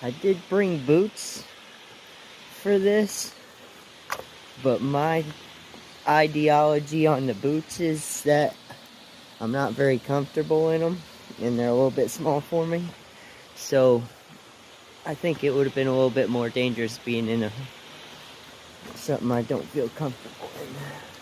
I did bring boots for this, but my ideology on the boots is that I'm not very comfortable in them, and they're a little bit small for me. So I think it would have been a little bit more dangerous being in something I don't feel comfortable in.